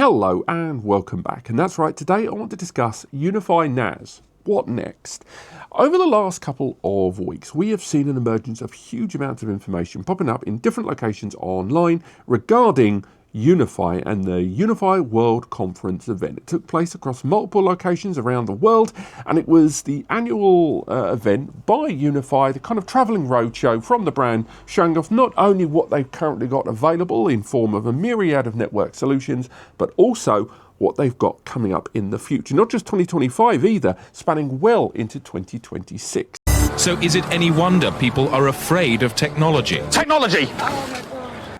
Hello and welcome back, and that's right, today I want to discuss UniFi NAS. What next? Over the last couple of weeks, we have seen an emergence of huge amounts of information popping up in different locations online regarding UniFi and the UniFi World Conference event. It took place across multiple locations around the world, and it was the annual event by UniFi, the kind of travelling roadshow from the brand, showing off not only what they've currently got available in form of a myriad of network solutions, but also what they've got coming up in the future. Not just 2025 either, spanning well into 2026. So is it any wonder people are afraid of technology? Technology!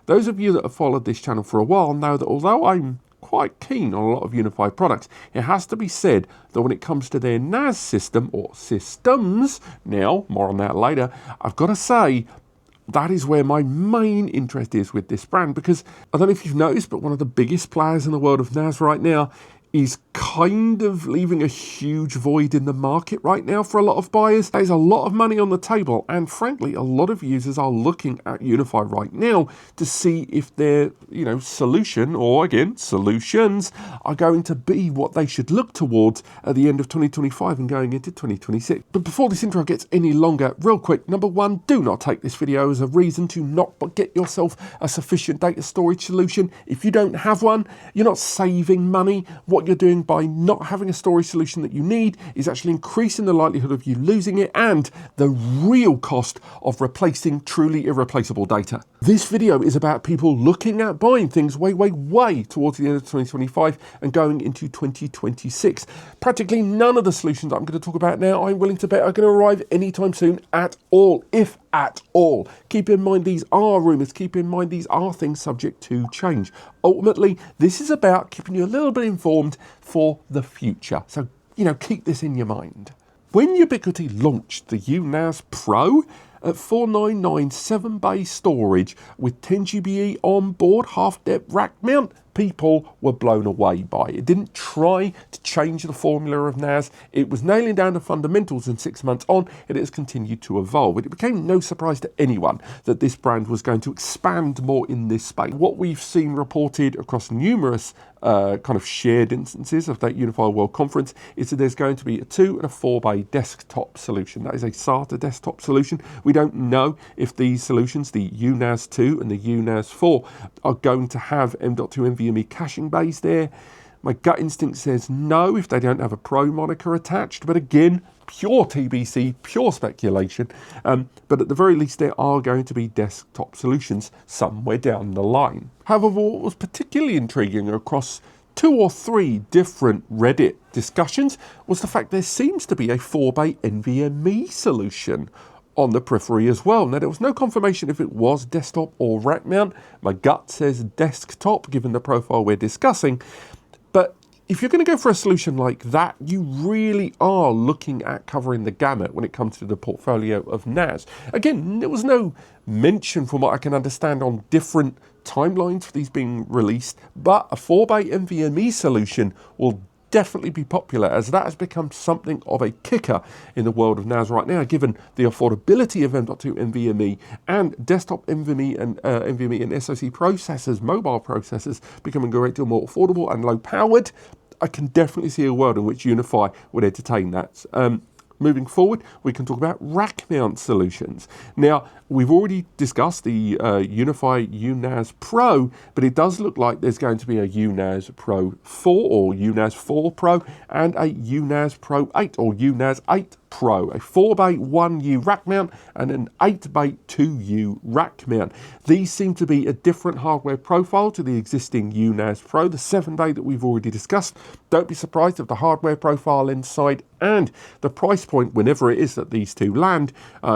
Those of you that have followed this channel for a while know that although I'm quite keen on a lot of UniFi products, it has to be said that when it comes to their NAS system, or systems, now, more on that later, I've got to say, that is where my main interest is with this brand, because I don't know if you've noticed, but one of the biggest players in the world of NAS right now is kind of leaving a huge void in the market right now for a lot of buyers. There's a lot of money on the table, and frankly, a lot of users are looking at UniFi right now to see if their, solution, or again, solutions, are going to be what they should look towards at the end of 2025 and going into 2026. But before this intro gets any longer, real quick, number one, do not take this video as a reason to not get yourself a sufficient data storage solution. If you don't have one, you're not saving money. What you're doing by not having a storage solution that you need is actually increasing the likelihood of you losing it and the real cost of replacing truly irreplaceable data. This video is about people looking at buying things way towards the end of 2025 and going into 2026. Practically none of the solutions that I'm going to talk about now, I'm willing to bet, are going to arrive anytime soon at all, if at all. Keep in mind these are rumours, keep in mind these are things subject to change. Ultimately, this is about keeping you a little bit informed for the future. So, keep this in your mind. When Ubiquiti launched the U-NAS Pro at $499 7-bay storage with 10 GBE on board, half-depth rack mount, people were blown away by it. It didn't try to change the formula of NAS. It was nailing down the fundamentals, and 6 months on, it has continued to evolve. It became no surprise to anyone that this brand was going to expand more in this space. What we've seen reported across numerous kind of shared instances of that UniFi World Conference is that there's going to be a 2 and a 4-bay desktop solution. That is a SATA desktop solution. We don't know if these solutions, the U-NAS 2 and the U-NAS 4, are going to have M.2 NVMe caching bays there. My gut instinct says no if they don't have a Pro moniker attached, but again, pure TBC, pure speculation. But at the very least, there are going to be desktop solutions somewhere down the line. However, what was particularly intriguing across 2 or 3 different Reddit discussions was the fact there seems to be a 4-bay NVMe solution on the periphery as well. Now, there was no confirmation if it was desktop or rack mount. My gut says desktop, given the profile we're discussing. But if you're going to go for a solution like that, you really are looking at covering the gamut when it comes to the portfolio of NAS. Again, there was no mention, from what I can understand, on different timelines for these being released, but a 4-bay NVMe solution will definitely be popular, as that has become something of a kicker in the world of NAS right now, given the affordability of M.2 NVMe and desktop NVMe and SoC processors, mobile processors, becoming a great deal more affordable and low powered. I can definitely see a world in which UniFi would entertain that. Moving forward, we can talk about rack mount solutions. Now, we've already discussed the UniFi U-NAS Pro, but it does look like there's going to be a U-NAS Pro 4 or U-NAS 4 Pro and a U-NAS Pro 8 or U-NAS 8 Pro, a 4-bay 1U rack mount and an 8-bay 2U rack mount. These seem to be a different hardware profile to the existing U-NAS Pro, the 7-bay that we've already discussed. Don't be surprised if the hardware profile inside and the price point, whenever it is that these two land,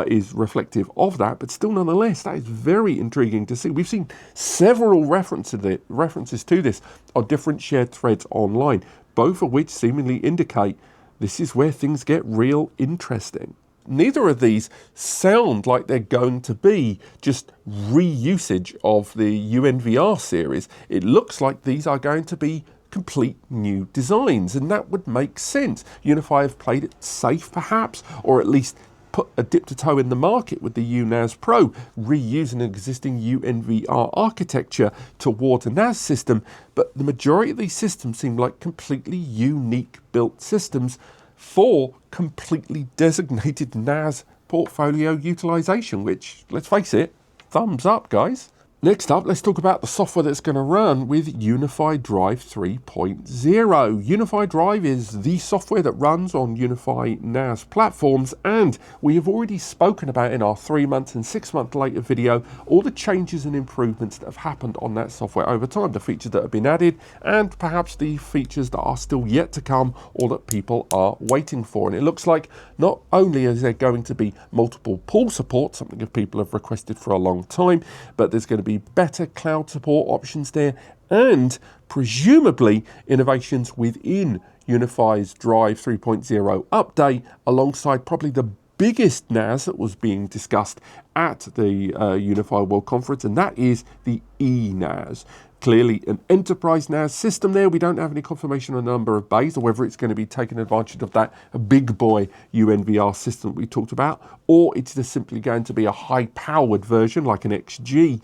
is reflective of that. But still, nonetheless, that is very intriguing to see. We've seen several references to this on different shared threads online, both of which seemingly indicate this is where things get real interesting. Neither of these sound like they're going to be just reusage of the UNVR series. It looks like these are going to be complete new designs, and that would make sense. UniFi have played it safe, perhaps, or at least put a dip to toe in the market with the U-NAS Pro, reusing an existing UNVR architecture towards a NAS system, but the majority of these systems seem like completely unique built systems for completely designated NAS portfolio utilization, which, let's face it, thumbs up, guys. Next up, let's talk about the software that's going to run with UniFi Drive 3.0. UniFi Drive is the software that runs on UniFi NAS platforms, and we have already spoken about in our 3-month and 6-month later video all the changes and improvements that have happened on that software over time, the features that have been added, and perhaps the features that are still yet to come or that people are waiting for. And it looks like not only is there going to be multiple pool support, something that people have requested for a long time, but there's going to be better cloud support options there, and presumably innovations within UniFi's Drive 3.0 update, alongside probably the biggest NAS that was being discussed at the UniFi World Conference, and that is the ENAS. Clearly an enterprise NAS system there. We don't have any confirmation on the number of bays or whether it's going to be taking advantage of that big boy UNVR system that we talked about, or it's just simply going to be a high-powered version like an XG,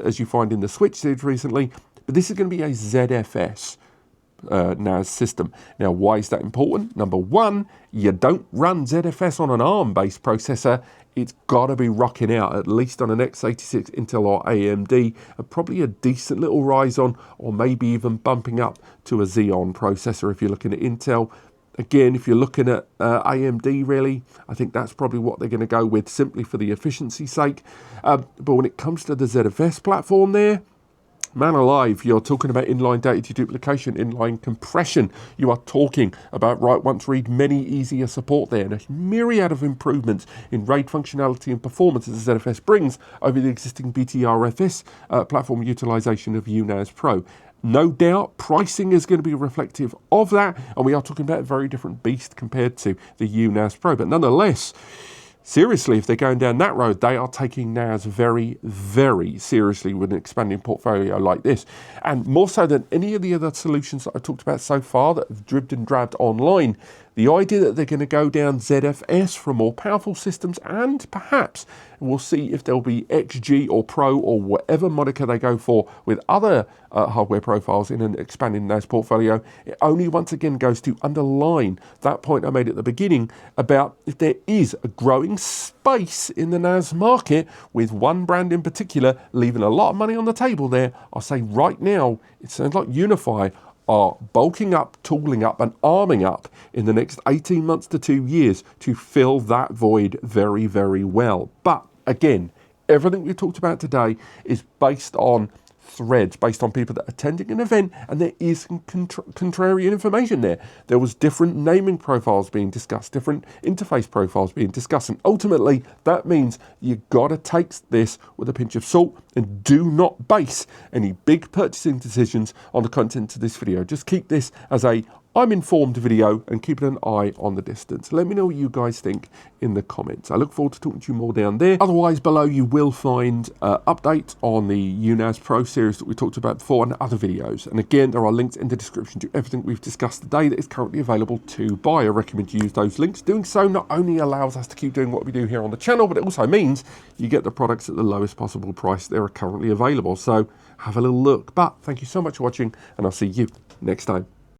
as you find in the Switch series recently. But this is going to be a ZFS NAS system. Now, why is that important? Number one, you don't run ZFS on an ARM-based processor. It's got to be rocking out, at least on an x86 Intel or AMD, probably a decent little Ryzen, or maybe even bumping up to a Xeon processor if you're looking at Intel. Again, if you're looking at AMD, really, I think that's probably what they're going to go with, simply for the efficiency's sake. But when it comes to the ZFS platform there, man alive, you're talking about inline data deduplication, inline compression. You are talking about write once, read many easier support there, and a myriad of improvements in RAID functionality and performance as the ZFS brings over the existing BTRFS platform utilization of UNAS Pro. No doubt pricing is going to be reflective of that, and we are talking about a very different beast compared to the UNAS Pro. But nonetheless, seriously, if they're going down that road, they are taking NAS very, very seriously with an expanding portfolio like this. And more so than any of the other solutions that I've talked about so far that have dribbed and drabbed online, the idea that they're going to go down ZFS for more powerful systems, and perhaps we'll see if there'll be XG or Pro or whatever moniker they go for with other hardware profiles in an expanding NAS portfolio, it only once again goes to underline that point I made at the beginning about if there is a growing space in the NAS market with one brand in particular leaving a lot of money on the table there. I'll say right now, it sounds like UniFi are bulking up, tooling up and arming up in the next 18 months to 2 years to fill that void very, very well. But again, everything we've talked about today is based on threads, based on people that are attending an event, and there is some contrarian information there. There was different naming profiles being discussed, different interface profiles being discussed, and ultimately that means you got to take this with a pinch of salt and do not base any big purchasing decisions on the content of this video. Just keep this as a I'm informed video and keeping an eye on the distance. Let me know what you guys think in the comments. I look forward to talking to you more down there. Otherwise, below you will find updates on the UNAS Pro series that we talked about before and other videos. And again, there are links in the description to everything we've discussed today that is currently available to buy. I recommend you use those links. Doing so not only allows us to keep doing what we do here on the channel, but it also means you get the products at the lowest possible price that are currently available. So have a little look. But thank you so much for watching, and I'll see you next time.